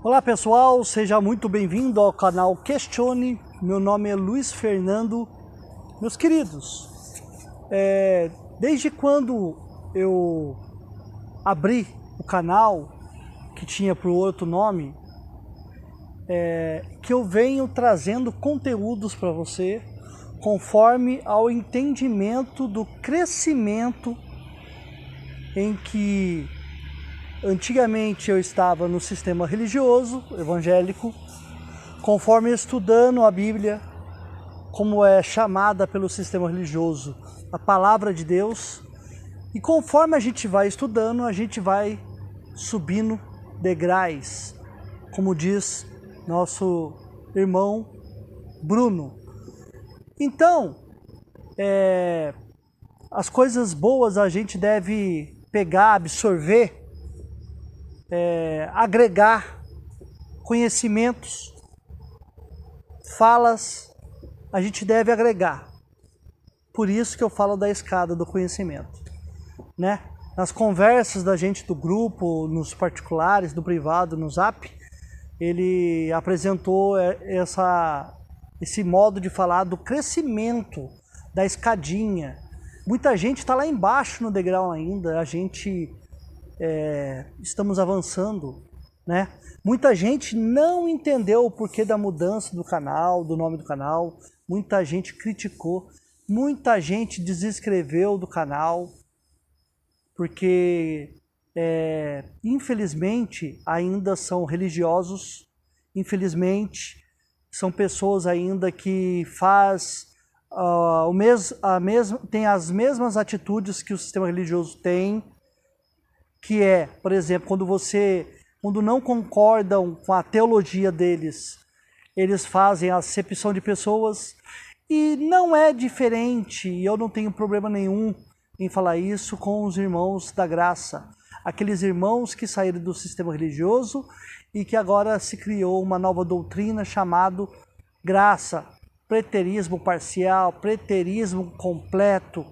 Olá pessoal, seja muito bem-vindo ao canal Questione. Meu nome é Luiz Fernando. Meus queridos, desde quando eu abri o canal, que tinha por outro nome, que eu venho trazendo conteúdos para você conforme ao entendimento do crescimento em que antigamente eu estava no sistema religioso, evangélico, conforme estudando a Bíblia, como é chamada pelo sistema religioso, a palavra de Deus, e conforme a gente vai estudando, a gente vai subindo degraus, como diz nosso irmão Bruno. Então, as coisas boas a gente deve pegar, absorver, agregar conhecimentos, falas, a gente deve agregar. Por isso que eu falo da escada do conhecimento, né? Nas conversas da gente do grupo, nos particulares, no privado, no Zap, ele apresentou esse modo de falar do crescimento, da escadinha. Muita gente está lá embaixo no degrau ainda, a gente estamos avançando, né? Muita gente não entendeu o porquê da mudança do canal, do nome do canal, muita gente criticou, muita gente desinscreveu do canal, porque infelizmente ainda são religiosos, infelizmente são pessoas ainda que tem as mesmas atitudes que o sistema religioso tem, que por exemplo, quando não concordam com a teologia deles, eles fazem a acepção de pessoas, e não é diferente, e eu não tenho problema nenhum em falar isso com os irmãos da graça, aqueles irmãos que saíram do sistema religioso e que agora se criou uma nova doutrina chamada graça, preterismo parcial, preterismo completo,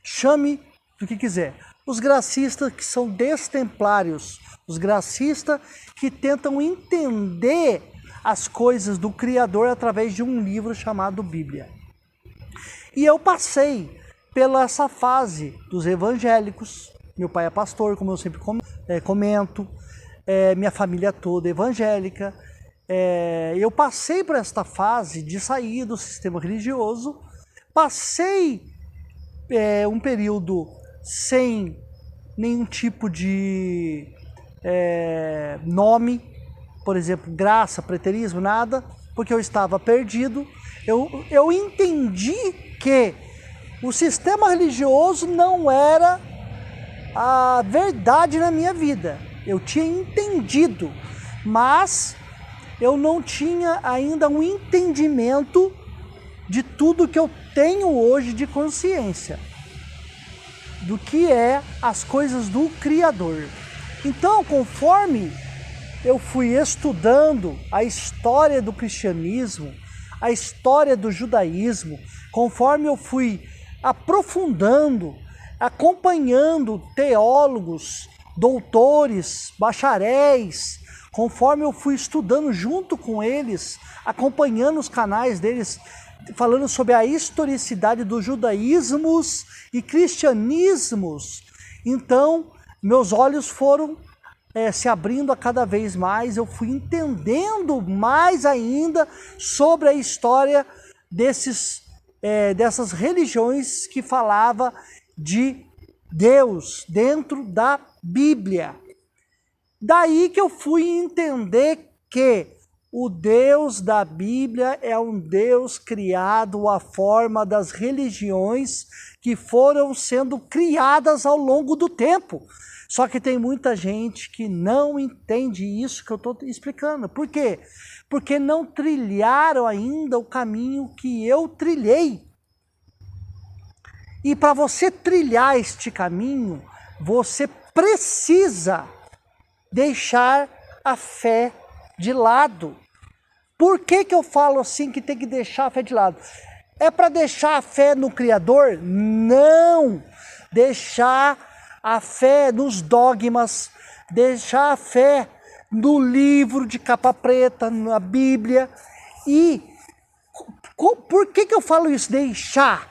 chame do que quiser. Os gracistas que são destemplários, os gracistas que tentam entender as coisas do Criador através de um livro chamado Bíblia. E eu passei pela essa fase dos evangélicos, meu pai é pastor, como eu sempre comento, minha família toda é evangélica, eu passei por esta fase de sair do sistema religioso, passei um período sem nenhum tipo de nome, por exemplo, graça, preterismo, nada, porque eu estava perdido. Eu entendi que o sistema religioso não era a verdade na minha vida. Eu tinha entendido, mas eu não tinha ainda um entendimento de tudo que eu tenho hoje de consciência, do que as coisas do Criador. Então, conforme eu fui estudando a história do cristianismo, a história do judaísmo, conforme eu fui aprofundando, acompanhando teólogos, doutores, bacharéis, conforme eu fui estudando junto com eles, acompanhando os canais deles, falando sobre a historicidade dos judaísmos e cristianismos, então meus olhos foram se abrindo a cada vez mais, eu fui entendendo mais ainda sobre a história dessas religiões que falava de Deus dentro da Bíblia. Daí que eu fui entender que o Deus da Bíblia é um Deus criado à forma das religiões que foram sendo criadas ao longo do tempo. Só que tem muita gente que não entende isso que eu estou explicando. Por quê? Porque não trilharam ainda o caminho que eu trilhei. E para você trilhar este caminho, você precisa deixar a fé de lado. Por que eu falo assim que tem que deixar a fé de lado? É para deixar a fé no Criador? Não! Deixar a fé nos dogmas, deixar a fé no livro de capa preta, na Bíblia. E por que eu falo isso? Deixar.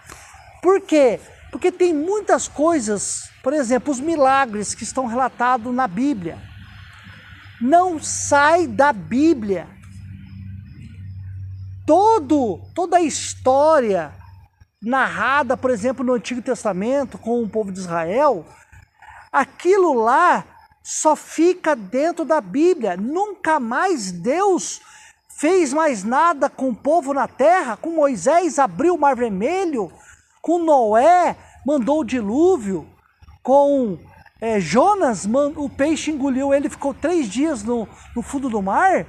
Por quê? Porque tem muitas coisas, por exemplo, os milagres que estão relatados na Bíblia. Não sai da Bíblia. Toda a história narrada, por exemplo, no Antigo Testamento com o povo de Israel, aquilo lá só fica dentro da Bíblia. Nunca mais Deus fez mais nada com o povo na terra. Com Moisés abriu o Mar Vermelho, com Noé mandou o dilúvio, com Jonas o peixe engoliu ele, ficou 3 dias no fundo do mar.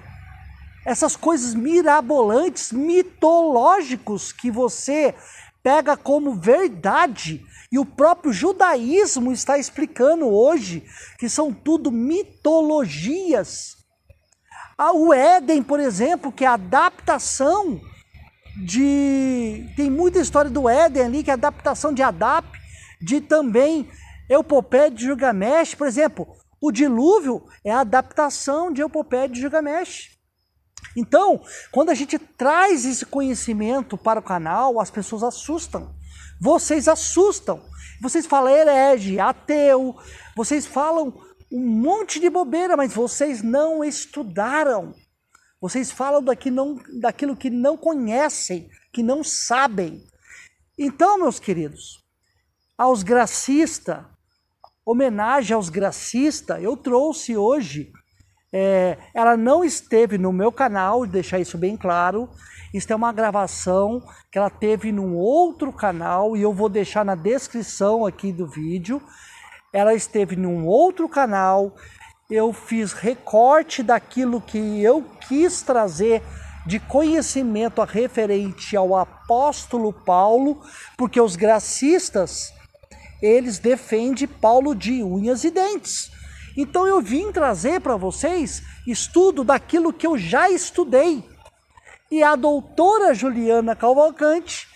Essas coisas mirabolantes, mitológicos, que você pega como verdade, e o próprio judaísmo está explicando hoje, que são tudo mitologias. O Éden, por exemplo, que é a adaptação tem muita história do Éden ali, que é a adaptação de Adap, de também Epopeia de Gilgamesh. Por exemplo, o dilúvio é a adaptação de Epopeia de Gilgamesh. Então, quando a gente traz esse conhecimento para o canal, as pessoas assustam. Vocês assustam. Vocês falam herege, ateu, vocês falam um monte de bobeira, mas vocês não estudaram. Vocês falam daquilo que não conhecem, que não sabem. Então, meus queridos, aos gracistas, homenagem aos gracistas, eu trouxe hoje. Ela não esteve no meu canal, deixar isso bem claro. Isso é uma gravação que ela teve num outro canal e eu vou deixar na descrição aqui do vídeo. Ela esteve num outro canal. Eu fiz recorte daquilo que eu quis trazer de conhecimento referente ao apóstolo Paulo, porque os gracistas, eles defendem Paulo de unhas e dentes. Então eu vim trazer para vocês estudo daquilo que eu já estudei. E a doutora Juliana Cavalcante,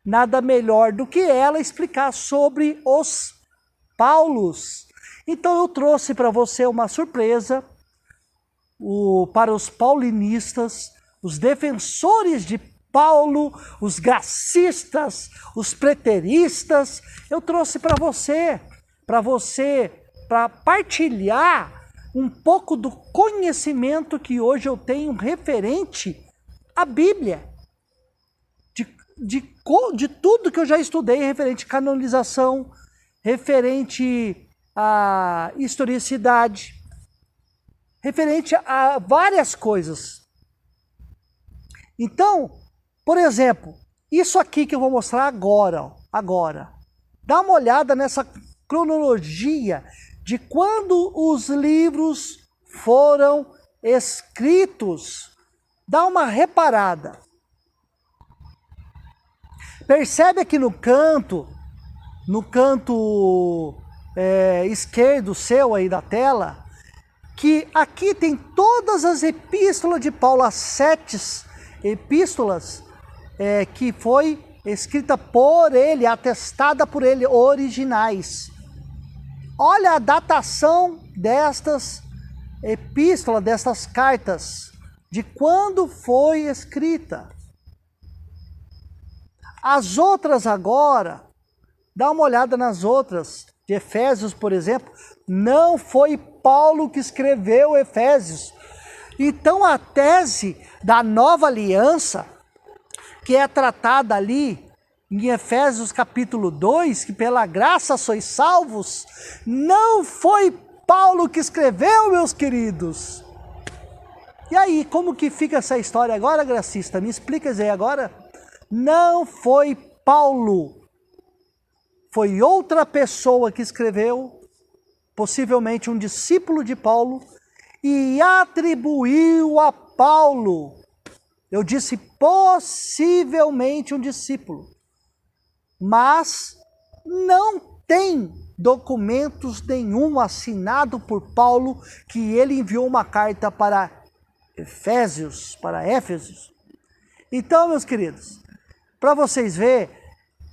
nada melhor do que ela explicar sobre os Paulos. Então eu trouxe para você uma surpresa para os paulinistas, os defensores de Paulo, os gracistas, os preteristas. Eu trouxe para partilhar um pouco do conhecimento que hoje eu tenho referente à Bíblia. De tudo que eu já estudei referente à canonização, referente à historicidade, referente a várias coisas. Então, por exemplo, isso aqui que eu vou mostrar agora. Dá uma olhada nessa cronologia de quando os livros foram escritos. Dá uma reparada. Percebe aqui no canto esquerdo seu aí da tela, que aqui tem todas as epístolas de Paulo, as 7 epístolas que foi escrita por ele, atestada por ele, originais. Olha a datação destas epístolas, destas cartas, de quando foi escrita. As outras agora, dá uma olhada nas outras, de Efésios, por exemplo, não foi Paulo que escreveu Efésios. Então a tese da nova aliança, que é tratada ali em Efésios capítulo 2, que pela graça sois salvos, não foi Paulo que escreveu, meus queridos. E aí, como que fica essa história agora, gracista? Me explica aí agora. Não foi Paulo, foi outra pessoa que escreveu, possivelmente um discípulo de Paulo, e atribuiu a Paulo. Eu disse possivelmente um discípulo, mas não tem documentos nenhum assinado por Paulo que ele enviou uma carta para Éfesos. Então, meus queridos, para vocês verem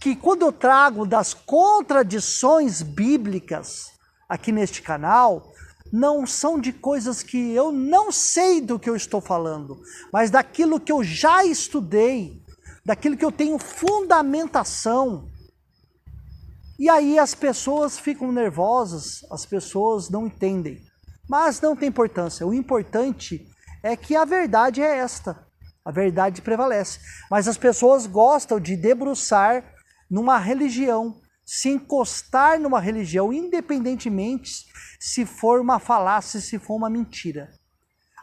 que quando eu trago das contradições bíblicas aqui neste canal, não são de coisas que eu não sei do que eu estou falando, mas daquilo que eu já estudei, daquilo que eu tenho fundamentação. E aí as pessoas ficam nervosas, as pessoas não entendem. Mas não tem importância. O importante é que a verdade é esta. A verdade prevalece. Mas as pessoas gostam de debruçar numa religião, se encostar numa religião, independentemente se for uma falácia, se for uma mentira.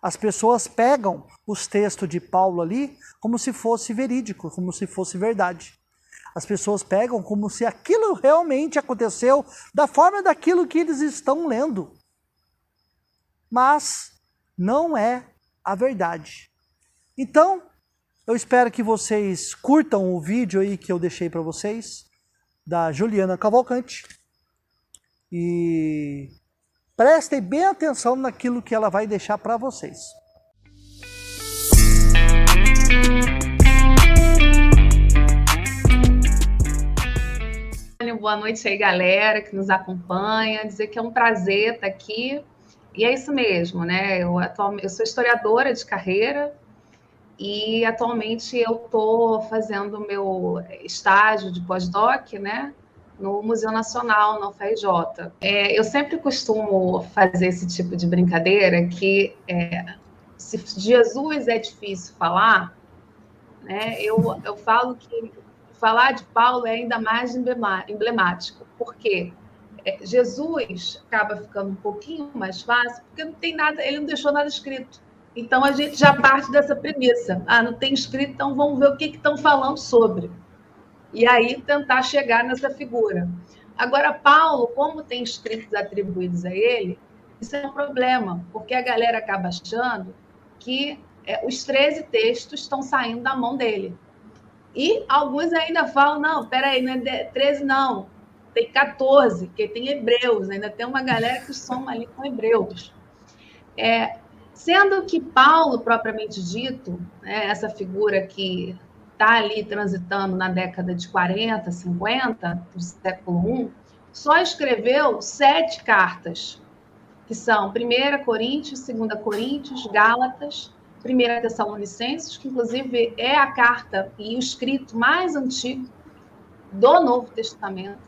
As pessoas pegam os textos de Paulo ali como se fosse verídico, como se fosse verdade. As pessoas pegam como se aquilo realmente aconteceu da forma daquilo que eles estão lendo. Mas não é a verdade. Então, eu espero que vocês curtam o vídeo aí que eu deixei para vocês, da Juliana Cavalcante, e prestem bem atenção naquilo que ela vai deixar para vocês. Boa noite aí, galera que nos acompanha. Dizer que é um prazer estar aqui. E é isso mesmo, né? Eu sou historiadora de carreira e atualmente eu estou fazendo o meu estágio de pós-doc, né? No Museu Nacional, na UFRJ. Eu sempre costumo fazer esse tipo de brincadeira que se Jesus é difícil falar, né? Eu falo que falar de Paulo é ainda mais emblemático, porque Jesus acaba ficando um pouquinho mais fácil, porque não tem nada, ele não deixou nada escrito. Então a gente já parte dessa premissa. Não tem escrito, então vamos ver o que estão falando sobre. E aí tentar chegar nessa figura. Agora, Paulo, como tem escritos atribuídos a ele, isso é um problema, porque a galera acaba achando que os 13 textos estão saindo da mão dele. E alguns ainda falam, não, peraí, não é 13 não, tem 14, porque tem hebreus, ainda tem uma galera que soma ali com hebreus. Sendo que Paulo, propriamente dito, né, essa figura que está ali transitando na década de 40, 50, do século I, só escreveu 7 cartas, que são 1 Coríntios, 2 Coríntios, Gálatas, 1 Tessalonicenses, que inclusive é a carta e o escrito mais antigo do Novo Testamento,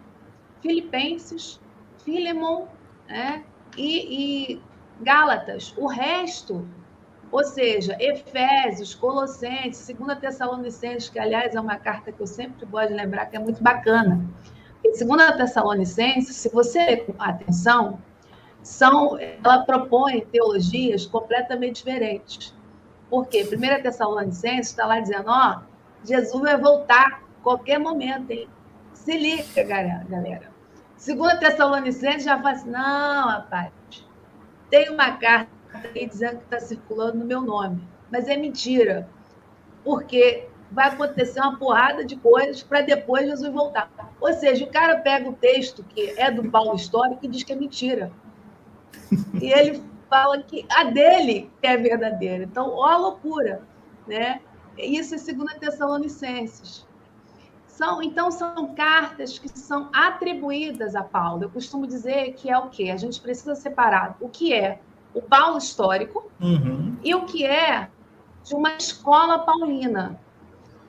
Filipenses, Filemon, né, e Gálatas. O resto, ou seja, Efésios, Colossenses, 2 Tessalonicenses, que aliás é uma carta que eu sempre gosto de lembrar, que é muito bacana. Em 2 Tessalonicenses, se você ler com atenção, ela propõe teologias completamente diferentes. Por quê? 1 Tessalonicenses está lá dizendo, Jesus vai voltar a qualquer momento, hein? Se liga, galera. 2 Tessalonicenses já fala assim, não, rapaz, tem uma carta aí dizendo que está circulando no meu nome, mas é mentira, porque vai acontecer uma porrada de coisas para depois Jesus voltar. Ou seja, o cara pega o texto que é do Paulo histórico e diz que é mentira. E ele fala que a dele é verdadeira. Então, ó a loucura, né? Isso é 2 Tessalonicenses. Então, são cartas que são atribuídas a Paulo. Eu costumo dizer que é o quê? A gente precisa separar o que é o Paulo histórico e o que é de uma escola paulina.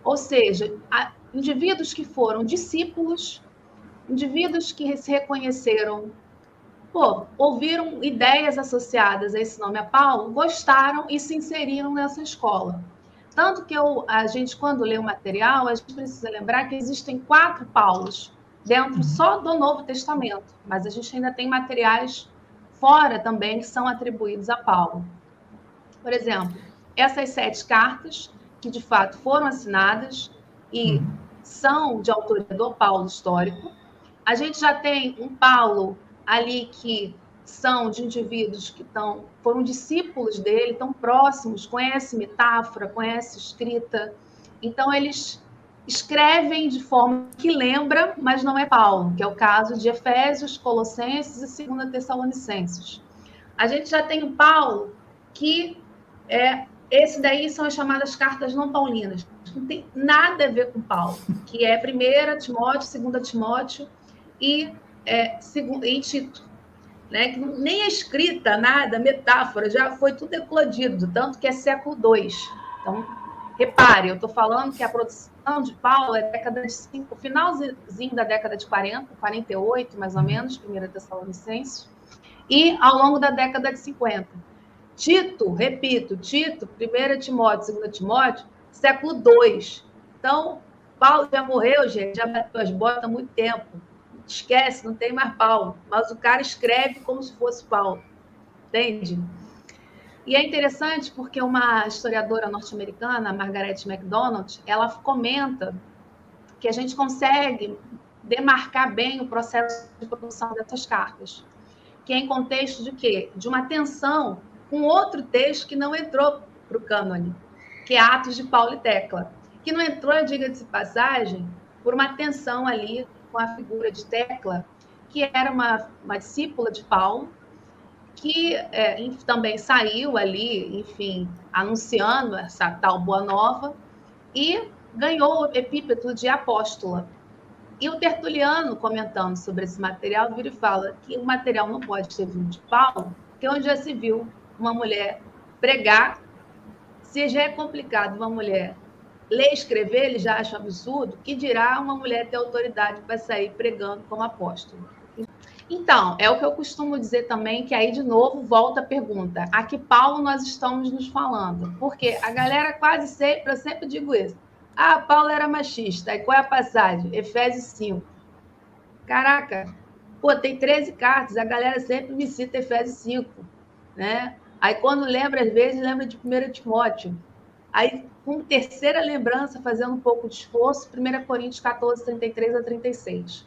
Ou seja, indivíduos que foram discípulos, indivíduos que se reconheceram, ouviram ideias associadas a esse nome a Paulo, gostaram e se inseriram nessa escola. Tanto que a gente, quando lê o material, a gente precisa lembrar que existem 4 Paulos dentro só do Novo Testamento, mas a gente ainda tem materiais fora também que são atribuídos a Paulo. Por exemplo, essas 7 cartas, que de fato foram assinadas e são de autoria do Paulo histórico. A gente já tem um Paulo ali que são de indivíduos que foram discípulos dele, tão próximos, conhecem metáfora, conhecem escrita. Então, eles escrevem de forma que lembra, mas não é Paulo, que é o caso de Efésios, Colossenses e 2 Tessalonicenses. A gente já tem o Paulo, que esse daí são as chamadas cartas não paulinas, que não tem nada a ver com Paulo, que é 1 Timóteo, 2 Timóteo e Tito. né? Que nem é escrita nada, metáfora, já foi tudo eclodido, tanto que é século II. Então, repare, eu estou falando que a produção de Paulo é década de 5, finalzinho da década de 40, 48, mais ou menos, primeira Tessalonicenses, e ao longo da década de 50. Tito, repito, Tito, 1 Timóteo, 2 Timóteo, século II. Então, Paulo já morreu, gente, já bateu as botas há muito tempo. Esquece, não tem mais Paulo. Mas o cara escreve como se fosse Paulo. Entende? E é interessante porque uma historiadora norte-americana, Margaret MacDonald, ela comenta que a gente consegue demarcar bem o processo de produção dessas cartas, que é em contexto de quê? De uma tensão com outro texto que não entrou para o cânone, que é Atos de Paulo e Tecla, que não entrou, diga-se de passagem, por uma tensão ali com a figura de Tecla, que era uma discípula de Paulo, que também saiu ali, enfim, anunciando essa tal boa nova, e ganhou o epíteto de apóstola. E o Tertuliano, comentando sobre esse material, vira e fala que o material não pode ter vindo de Paulo, porque onde já se viu uma mulher pregar, se já é complicado uma mulher ler e escrever, ele já acha absurdo, que dirá uma mulher ter autoridade para sair pregando como apóstolo. Então, é o que eu costumo dizer também, que aí, de novo, volta a pergunta. A que Paulo nós estamos nos falando? Porque a galera quase sempre, eu sempre digo isso. Ah, Paulo era machista. Aí qual é a passagem? Efésios 5. Caraca, pô, tem 13 cartas, a galera sempre me cita Efésios 5, né? Aí quando lembra, às vezes, lembra de 1 Timóteo. Aí, com terceira lembrança, fazendo um pouco de esforço, 1 Coríntios 14, 33 a 36.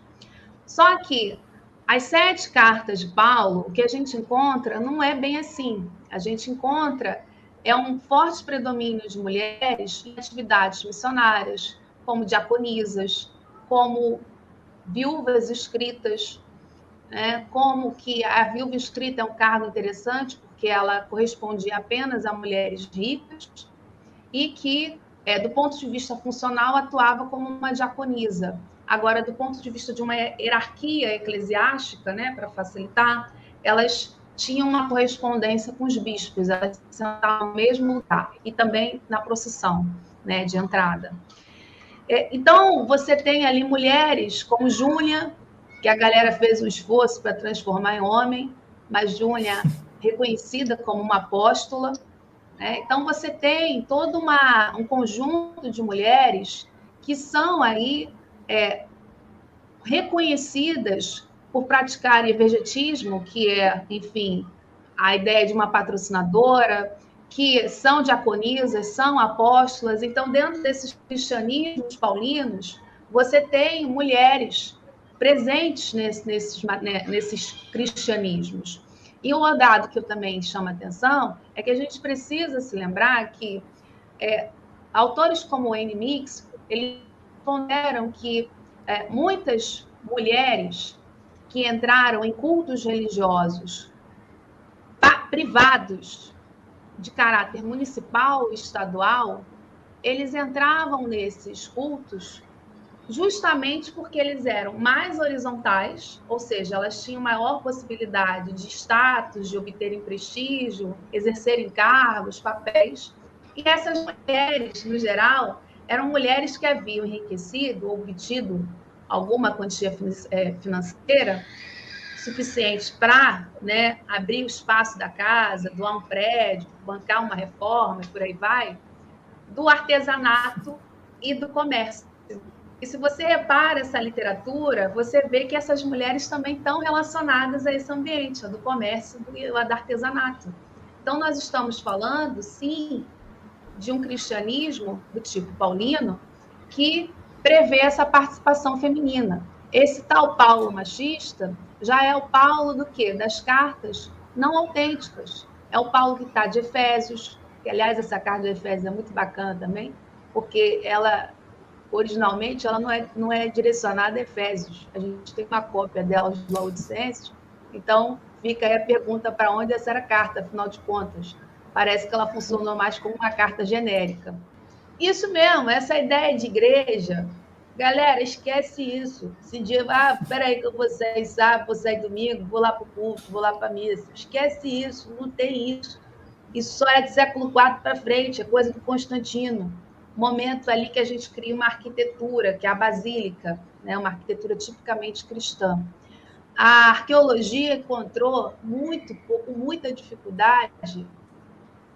Só que as 7 cartas de Paulo, o que a gente encontra não é bem assim. A gente encontra um forte predomínio de mulheres em atividades missionárias, como diaconisas, como viúvas escritas, né? Como que a viúva escrita é um cargo interessante, porque ela correspondia apenas a mulheres ricas e que, do ponto de vista funcional, atuava como uma diaconisa. Agora, do ponto de vista de uma hierarquia eclesiástica, né, para facilitar, elas tinham uma correspondência com os bispos, elas sentavam no mesmo lugar, e também na procissão, né, de entrada. Então, você tem ali mulheres como Júnia, que a galera fez um esforço para transformar em homem, mas Júnia reconhecida como uma apóstola. Então, você tem todo um conjunto de mulheres que são aí reconhecidas por praticarem vegetismo, que é, enfim, a ideia de uma patrocinadora, que são diaconisas, são apóstolas. Então, dentro desses cristianismos paulinos, você tem mulheres presentes nesses cristianismos. E o dado que eu também chamo a atenção é que a gente precisa se lembrar que autores como Anne Mix, eles ponderam que muitas mulheres que entraram em cultos religiosos privados de caráter municipal e estadual, eles entravam nesses cultos justamente porque eles eram mais horizontais, ou seja, elas tinham maior possibilidade de status, de obterem prestígio, exercerem cargos, papéis. E essas mulheres, no geral, eram mulheres que haviam enriquecido ou obtido alguma quantia financeira suficiente para, né, abrir o espaço da casa, doar um prédio, bancar uma reforma e por aí vai, do artesanato e do comércio. E se você repara essa literatura, você vê que essas mulheres também estão relacionadas a esse ambiente, do comércio e do artesanato. Então, nós estamos falando, sim, de um cristianismo do tipo paulino que prevê essa participação feminina. Esse tal Paulo machista já é o Paulo do quê? Das cartas não autênticas. É o Paulo que está de Efésios, que, aliás, essa carta de Efésios é muito bacana também, porque ela, originalmente, ela não é direcionada a Efésios. A gente tem uma cópia dela dos Laodicenses, então fica aí a pergunta para onde essa era a carta, afinal de contas. Parece que ela funcionou mais como uma carta genérica. Isso mesmo, essa ideia de igreja, Galera, esquece isso. Esse dia, peraí que eu vou sair sábado, vou sair domingo, vou lá para o culto, vou lá para a missa. Esquece isso, não tem isso. Isso só é de século IV para frente, é coisa do Constantino. Momento ali que a gente cria uma arquitetura, que é a basílica, né? Uma arquitetura tipicamente cristã. A arqueologia encontrou com muita dificuldade,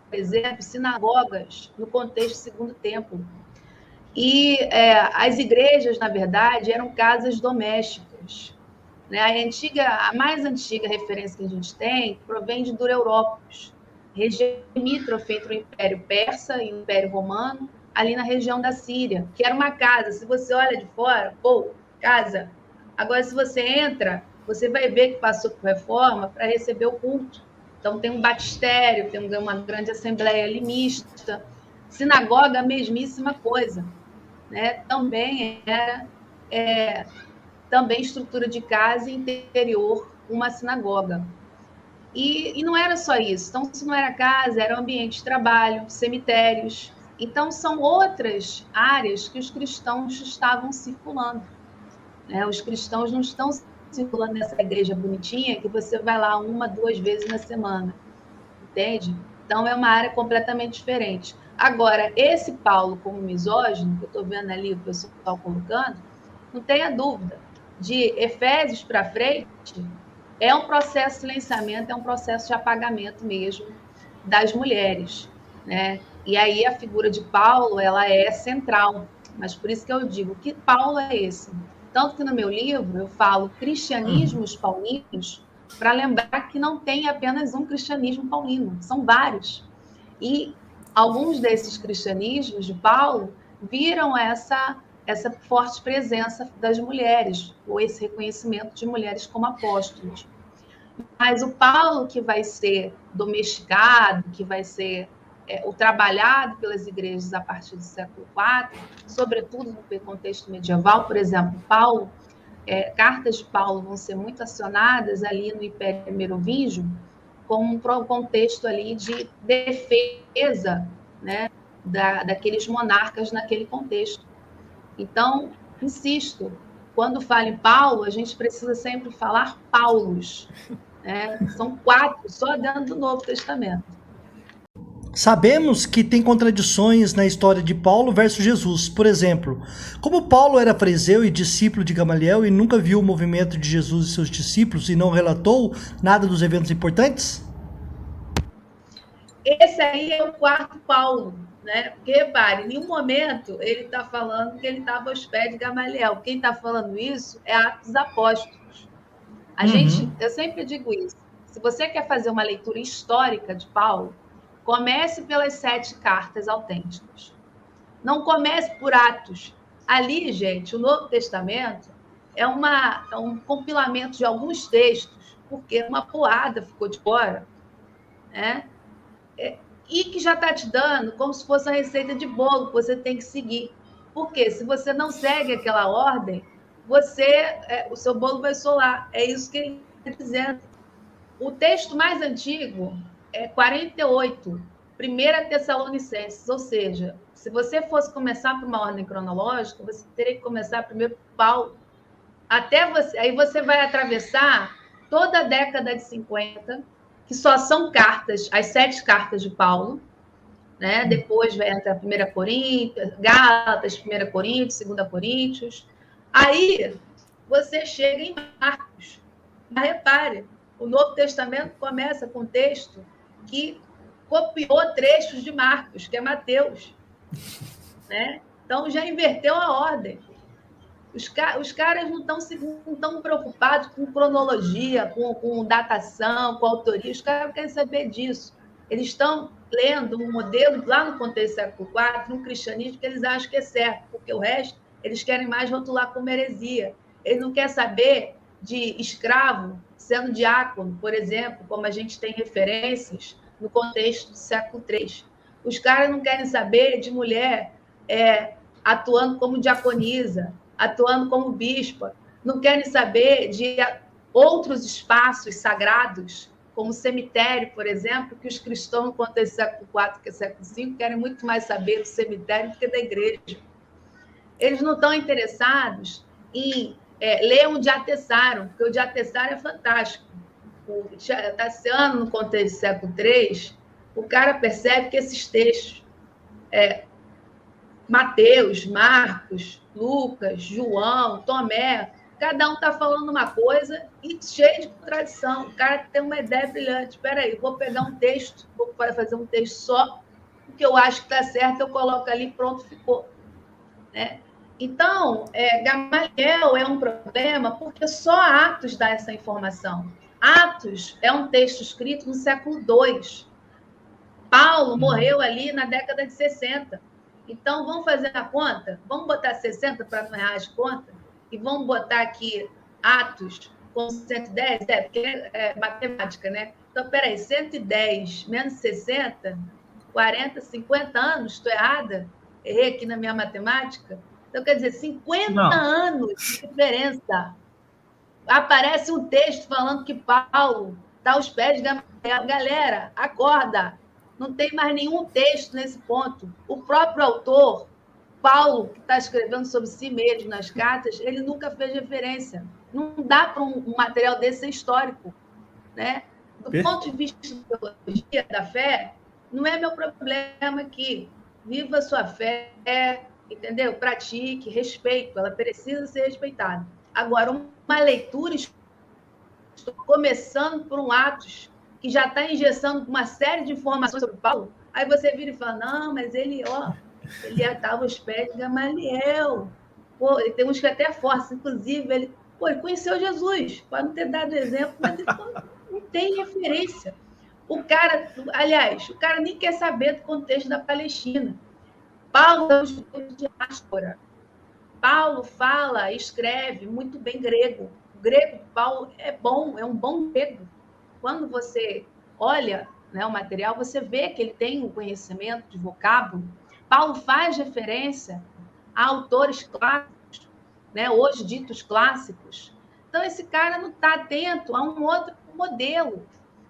por exemplo, sinagogas no contexto do Segundo Templo. E as igrejas, na verdade, eram casas domésticas. Né? A mais antiga referência que a gente tem provém de Dureirópos, região limítrofe entre o Império Persa e o Império Romano, ali na região da Síria, que era uma casa. Se você olha de fora, pô, casa. Agora, se você entra, você vai ver que passou por reforma para receber o culto. Então, tem um batistério, tem uma grande assembleia ali mista. Sinagoga, a mesmíssima coisa. Né? Também era também estrutura de casa e interior, uma sinagoga. E não era só isso. Então, se não era casa, era ambiente de trabalho, cemitérios. Então, são outras áreas que os cristãos estavam circulando. Né? Os cristãos não estão circulando nessa igreja bonitinha que você vai lá 1, 2 vezes na semana. Entende? Então, é uma área completamente diferente. Agora, esse Paulo como misógino, que eu estou vendo ali o pessoal colocando, não tenha dúvida, de Efésios para frente, é um processo de silenciamento, é um processo de apagamento mesmo das mulheres. Né? E aí a figura de Paulo, ela é central, mas por isso que eu digo, que Paulo é esse? Tanto que no meu livro eu falo cristianismos paulinos, para lembrar que não tem apenas um cristianismo paulino, são vários. E alguns desses cristianismos de Paulo viram essa forte presença das mulheres, ou esse reconhecimento de mulheres como apóstolos. Mas o Paulo que vai ser domesticado, que vai ser o trabalhado pelas igrejas a partir do século IV, sobretudo no contexto medieval, por exemplo, Paulo, cartas de Paulo vão ser muito acionadas ali no Império Merovingio, como um contexto ali de defesa, né, daqueles monarcas naquele contexto. Então, insisto, quando fala em Paulo, a gente precisa sempre falar Paulos. Né? São 4 só dentro do Novo Testamento. Sabemos que tem contradições na história de Paulo versus Jesus. Por exemplo, como Paulo era fariseu e discípulo de Gamaliel e nunca viu o movimento de Jesus e seus discípulos e não relatou nada dos eventos importantes? Esse aí é o 4º Paulo, né? Porque, repare, em nenhum momento ele está falando que ele estava aos pés de Gamaliel. Quem está falando isso é Atos Apóstolos. Eu sempre digo isso. Se você quer fazer uma leitura histórica de Paulo, comece pelas 7 cartas autênticas. Não comece por Atos. Ali, gente, o Novo Testamento é um compilamento de alguns textos, porque uma poada ficou de fora, né? E que já está te dando como se fosse uma receita de bolo que você tem que seguir. Porque se você não segue aquela ordem, o seu bolo vai solar. É isso que ele está dizendo. O texto mais antigo é 48, 1 Tessalonicenses, ou seja, se você fosse começar por uma ordem cronológica, você teria que começar primeiro por Paulo. Aí você vai atravessar toda a década de 50, que só são cartas, as 7 cartas de Paulo, né? Depois vai entrar 1 Coríntios, Gálatas, 1 Coríntios, 2 Coríntios. Aí você chega em Marcos. Mas repare, o Novo Testamento começa com um texto que copiou trechos de Marcos, que é Mateus. Né? Então já inverteu a ordem. Os caras não estão preocupados com cronologia, com datação, com autoria. Os caras não querem saber disso. Eles estão lendo um modelo lá no contexto do século IV, um cristianismo que eles acham que é certo, porque o resto eles querem mais rotular como heresia. Eles não querem saber de escravo sendo diácono, por exemplo, como a gente tem referências no contexto do século III. Os caras não querem saber de mulher atuando como diaconisa, atuando como bispa, não querem saber de outros espaços sagrados, como o cemitério, por exemplo, que os cristãos, no contexto do século IV, que é século V, querem muito mais saber do cemitério do que da igreja. Eles não estão interessados em ler um Diatessaro, porque o Diatessaro é fantástico. O Tassiano, no contexto do século III, o cara percebe que esses textos, Mateus, Marcos, Lucas, João, Tomé, cada um está falando uma coisa e cheio de contradição. O cara tem uma ideia brilhante. Espera aí, vou pegar um texto, vou fazer um texto só, o que eu acho que está certo, eu coloco ali, pronto, ficou. Né? Então, Gamaliel é um problema porque só Atos dá essa informação. Atos é um texto escrito no século II. Paulo morreu ali na década de 60. Então, vamos fazer a conta? Vamos botar 60 para não errar as contas? E vamos botar aqui Atos com 110? Porque é matemática, né? Então, peraí, 110 menos 60, 40, 50 anos, estou errada? Errei aqui na minha matemática? Então, quer dizer, 50 anos de diferença. Aparece um texto falando que Paulo está aos pés de Gamaliel. Galera, acorda! Não tem mais nenhum texto nesse ponto. O próprio autor, Paulo, que está escrevendo sobre si mesmo nas cartas, ele nunca fez referência. Não dá para um material desse ser histórico. Né? Do ponto de vista da teologia, da fé, não é meu problema aqui. Viva a sua fé, entendeu? Pratique, respeito. Ela precisa ser respeitada. Agora, uma leitura, estou começando por um Atos, que já está engessando uma série de informações sobre Paulo, aí você vira e fala, não, mas ele estava aos pés de Gamaliel. Pô, ele tem uns que até força, inclusive, ele conheceu Jesus, pode não ter dado exemplo, mas ele não tem referência. O cara nem quer saber do contexto da Palestina. Paulo é um judeu de diáspora. Paulo fala, escreve muito bem grego. O grego de Paulo é bom, é um bom grego. Quando você olha, né, o material, você vê que ele tem um conhecimento de vocábulo. Paulo faz referência a autores clássicos, né, hoje ditos clássicos. Então, esse cara não está atento a um outro modelo.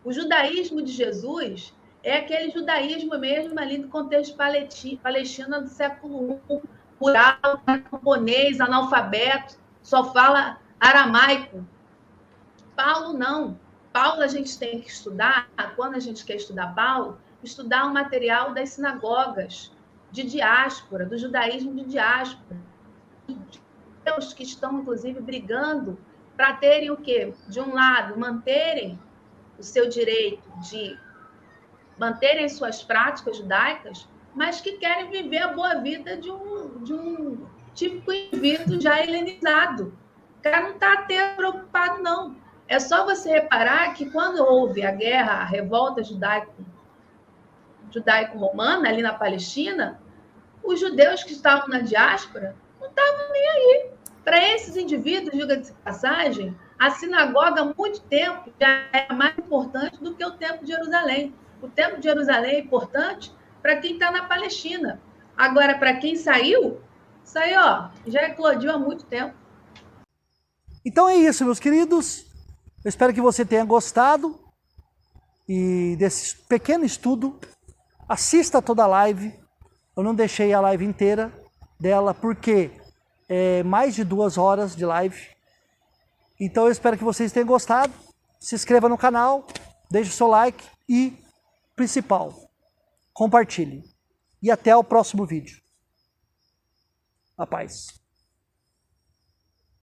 O judaísmo de Jesus é aquele judaísmo mesmo ali do contexto palestino do século I, rural, camponês, analfabeto, só fala aramaico. Paulo não. Paulo a gente tem que estudar, quando a gente quer estudar Paulo, estudar o material das sinagogas de diáspora, do judaísmo de diáspora. Os que estão, inclusive, brigando para terem o quê? De um lado, manterem o seu direito de manterem suas práticas judaicas, mas que querem viver a boa vida de um típico indivíduo já helenizado. O cara não está até preocupado, não. É só você reparar que quando houve a guerra, a revolta judaico-romana ali na Palestina, os judeus que estavam na diáspora não estavam nem aí. Para esses indivíduos, diga-se de passagem, a sinagoga há muito tempo já é mais importante do que o Templo de Jerusalém. O Templo de Jerusalém é importante para quem está na Palestina. Agora, para quem saiu, já eclodiu há muito tempo. Então é isso, meus queridos. Eu espero que você tenha gostado desse pequeno estudo. Assista toda a live. Eu não deixei a live inteira dela, porque é mais de 2 horas de live. Então eu espero que vocês tenham gostado. Se inscreva no canal, deixe o seu like e, principal, compartilhe. E até o próximo vídeo. A paz.